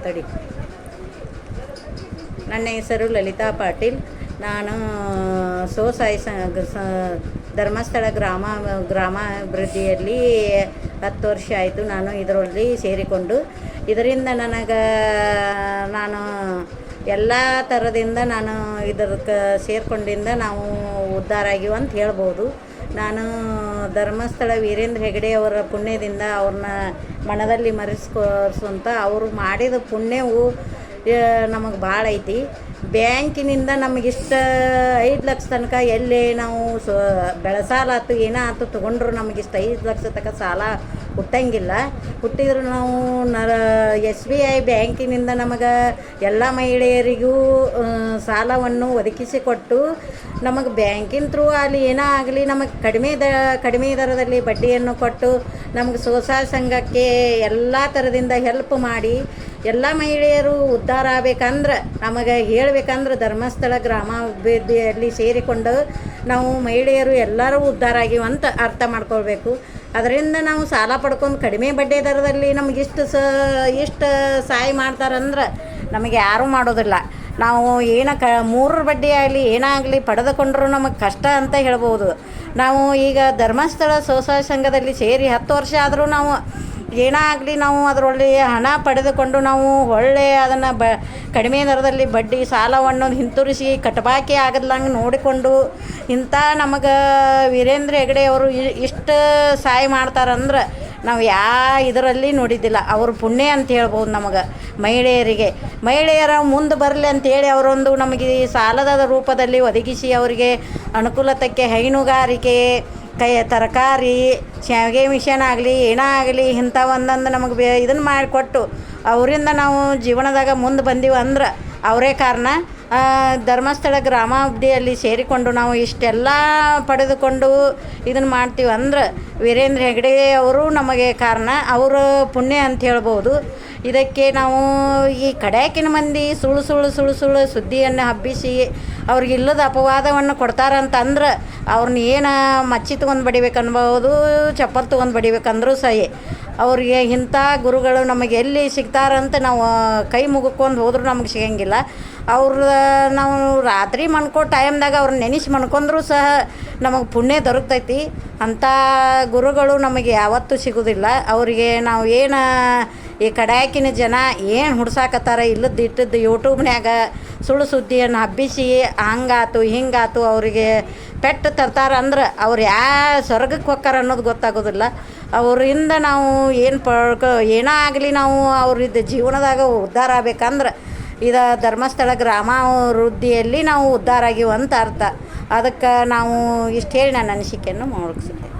ತಡಿ. ನನ್ನ ಹೆಸರು ಲಲಿತಾ ಪಾಟೀಲ್. ನಾನು ಸ್ವಸಹಾಯ ಧರ್ಮಸ್ಥಳ ಗ್ರಾಮಾಭಿವೃದ್ಧಿಯಲ್ಲಿ 10 ವರ್ಷ ಆಯಿತು ನಾನು ಇದರಲ್ಲಿ ಸೇರಿಕೊಂಡು. ಇದರಿಂದ ನಾನು ಎಲ್ಲ ಥರದಿಂದ ನಾನು ಇದಕ್ಕೆ ಸೇರಿಕೊಂಡಿಂದ ನಾವು ಉದ್ಧಾರ ಆಗಿವೆ ಅಂತ ಹೇಳ್ಬೋದು. ನಾನು ಧರ್ಮಸ್ಥಳ ವೀರೇಂದ್ರ ಹೆಗಡೆ ಅವರ ಪುಣ್ಯದಿಂದ ಅವ್ರನ್ನ ಮನದಲ್ಲಿ ಮರೆಸ್ಕೋರ್ಸಂತ ಅವರು ಮಾಡಿದ ಪುಣ್ಯವು ನಮಗೆ ಭಾಳ ಐತಿ. ಬ್ಯಾಂಕಿನಿಂದ ನಮಗಿಷ್ಟ 5 ಲಕ್ಷ ತನಕ ಎಲ್ಲೇ ನಾವು ಬೆಳೆಸಾಲಾತು ಏನಾಯ್ತು ತೊಗೊಂಡ್ರು ನಮಗಿಷ್ಟ 5 ಲಕ್ಷ ತನಕ ಸಾಲ ಹುಟ್ಟಂಗಿಲ್ಲ. ಹುಟ್ಟಿದ್ರು ನಾವು SBI ಬ್ಯಾಂಕಿನಿಂದ ನಮಗೆ ಎಲ್ಲ ಮಹಿಳೆಯರಿಗೂ ಸಾಲವನ್ನು ಒದಗಿಸಿಕೊಟ್ಟು ನಮಗೆ ಬ್ಯಾಂಕಿನ ಥ್ರೂ ಅಲ್ಲಿ ಏನೋ ಆಗಲಿ ನಮಗೆ ಕಡಿಮೆ ದರದಲ್ಲಿ ಬಡ್ಡಿಯನ್ನು ಕೊಟ್ಟು ನಮಗೆ ಸ್ವಸಹಾಯ ಸಂಘಕ್ಕೆ ಎಲ್ಲ ಥರದಿಂದ ಹೆಲ್ಪ್ ಮಾಡಿ ಎಲ್ಲ ಮಹಿಳೆಯರು ಉದ್ಧಾರ ಆಗಬೇಕಂದ್ರೆ ನಮಗೆ ಹೇಳಬೇಕಂದ್ರೆ ಧರ್ಮಸ್ಥಳ ಗ್ರಾಮಾಭಿವೃದ್ಧಿಯಲ್ಲಿ ಸೇರಿಕೊಂಡು ನಾವು ಮಹಿಳೆಯರು ಎಲ್ಲರೂ ಉದ್ಧಾರ ಆಗಿವೆ ಅಂತ ಅರ್ಥ ಮಾಡ್ಕೊಳ್ಬೇಕು. ಅದರಿಂದ ನಾವು ಸಾಲ ಪಡ್ಕೊಂಡು ಕಡಿಮೆ ಬಡ್ಡಿ ದರದಲ್ಲಿ ನಮಗೆ ಇಷ್ಟು ಸಹಾಯ ಮಾಡ್ತಾರಂದ್ರೆ ನಮಗೆ ಯಾರೂ ಮಾಡೋದಿಲ್ಲ. ನಾವು 3 ಬಡ್ಡಿ ಆಗಲಿ ಏನಾಗಲಿ ಪಡೆದುಕೊಂಡ್ರೂ ನಮಗೆ ಕಷ್ಟ ಅಂತ ಹೇಳ್ಬೋದು. ನಾವು ಈಗ ಧರ್ಮಸ್ಥಳ ಸ್ವಸಹಾಯ ಸಂಘದಲ್ಲಿ ಸೇರಿ 10 ವರ್ಷ ಆದರೂ ನಾವು ಏನಾಗಲಿ ನಾವು ಅದರಲ್ಲಿ ಹಣ ಪಡೆದುಕೊಂಡು ನಾವು ಒಳ್ಳೆಯ ಅದನ್ನು ಕಡಿಮೆ ದರದಲ್ಲಿ ಬಡ್ಡಿ ಸಾಲವನ್ನು ಹಿಂತಿರುಗಿಸಿ ಕಟ್ಟಬಾಕಿ ಆಗದಂಗೆ ನೋಡಿಕೊಂಡು ಇಂಥ ನಮಗೆ ವೀರೇಂದ್ರ ಹೆಗಡೆ ಅವರು ಇಷ್ಟು ಸಹಾಯ ಮಾಡ್ತಾರಂದ್ರೆ ನಾವು ಇದರಲ್ಲಿ ನೋಡಿದ್ದಿಲ್ಲ. ಅವ್ರ ಪುಣ್ಯ ಅಂತ ಹೇಳ್ಬೋದು. ನಮಗೆ ಮಹಿಳೆಯರ ಮುಂದೆ ಬರಲಿ ಅಂತೇಳಿ ಅವರೊಂದು ನಮಗೆ ಸಾಲದ ರೂಪದಲ್ಲಿ ಒದಗಿಸಿ ಅವರಿಗೆ ಅನುಕೂಲತೆಗೆ ಹೈನುಗಾರಿಕೆ ತರಕಾರಿ ಶಾವಿಗೆ ಮಿಷನ್ ಆಗಲಿ ಏನಾಗಲಿ ಇಂಥ ಒಂದೊಂದು ನಮಗೆ ಇದನ್ನು ಮಾಡಿಕೊಟ್ಟು ಅವರಿಂದ ನಾವು ಜೀವನದಾಗ ಮುಂದೆ ಬಂದೀವಿ ಅಂದ್ರೆ ಅವರೇ ಕಾರಣ. ಧರ್ಮಸ್ಥಳ ಗ್ರಾಮಾಭಿವೃದ್ಧಿಯಲ್ಲಿ ಸೇರಿಕೊಂಡು ನಾವು ಇಷ್ಟೆಲ್ಲ ಪಡೆದುಕೊಂಡು ಇದನ್ನು ಮಾಡ್ತೀವಿ ಅಂದ್ರೆ ವೀರೇಂದ್ರ ಹೆಗಡೆ ಅವರು ನಮಗೆ ಕಾರಣ, ಅವರ ಪುಣ್ಯ ಅಂತ ಹೇಳ್ಬೋದು. ಇದಕ್ಕೆ ನಾವು ಈ ಕಡ್ಯಾಕಿನ ಮಂದಿ ಸುಳ್ಳು ಸುದ್ದಿಯನ್ನು ಹಬ್ಬಿಸಿ ಅವ್ರಿಗೆ ಇಲ್ಲದ ಅಪವಾದವನ್ನು ಕೊಡ್ತಾರಂತಂದ್ರೆ ಅವ್ರನ್ನ ಏನು ಮಚ್ಚಿ ತೊಗೊಂಡು ಬಡಿಬೇಕು ಅನ್ಬೋದು, ಚಪ್ಪಲ್ ತೊಗೊಂಡು ಬಡಿಬೇಕಂದ್ರೂ ಸಹಿ. ಅವ್ರಿಗೆ ಇಂಥ ಗುರುಗಳು ನಮಗೆ ಎಲ್ಲಿ ಸಿಗ್ತಾರಂತ ನಾವು ಕೈ ಮುಗಿಕೊಂಡು ಹೋದ್ರೂ ನಮಗೆ ಸಿಗಂಗಿಲ್ಲ. ನಾವು ರಾತ್ರಿ ಮನ್ಕೋ ಟೈಮ್ದಾಗ ಅವ್ರನ್ನ ನೆನೆಸಿ ಮನ್ಕೊಂಡ್ರೂ ಸಹ ನಮಗೆ ಪುಣ್ಯ ದೊರಕ್ತೈತಿ. ಅಂಥ ಗುರುಗಳು ನಮಗೆ ಯಾವತ್ತೂ ಸಿಗೋದಿಲ್ಲ. ಅವರಿಗೆ ನಾವು ಈ ಕಡ್ಯಾಕಿನ ಜನ ಏನು ಹುಡ್ಸಾಕತ್ತಾರ ಇಟ್ಟದ್ದು ಯೂಟ್ಯೂಬ್ನ್ಯಾಗ ಸುಳ್ಳು ಸುದ್ದಿಯನ್ನು ಹಬ್ಬಿಸಿ ಹಂಗಾತು ಹಿಂಗಾತು ಅವರಿಗೆ ಪೆಟ್ಟು ತರ್ತಾರಂದ್ರೆ ಅವ್ರು ಸ್ವರ್ಗಕ್ಕೆ ಹೋಗ್ತಾರ ಅನ್ನೋದು ಗೊತ್ತಾಗೋದಿಲ್ಲ. ಅವರಿಂದ ನಾವು ಏನೋ ಆಗಲಿ ನಾವು ಅವ್ರದ್ದು ಜೀವನದಾಗ ಉದ್ಧಾರ ಆಗ್ಬೇಕಂದ್ರೆ ಧರ್ಮಸ್ಥಳ ಗ್ರಾಮಾಭಿವೃದ್ಧಿಯಲ್ಲಿ ನಾವು ಉದ್ಧಾರ ಆಗಿವೆ ಅಂತ ಅರ್ಥ. ಅದಕ್ಕೆ ನಾವು ಇಷ್ಟು ಹೇಳಿ ನನ್ನ ಅನಿಸಿಕೆಯನ್ನು ಮುಗಿಸುತ್ತೇನೆ.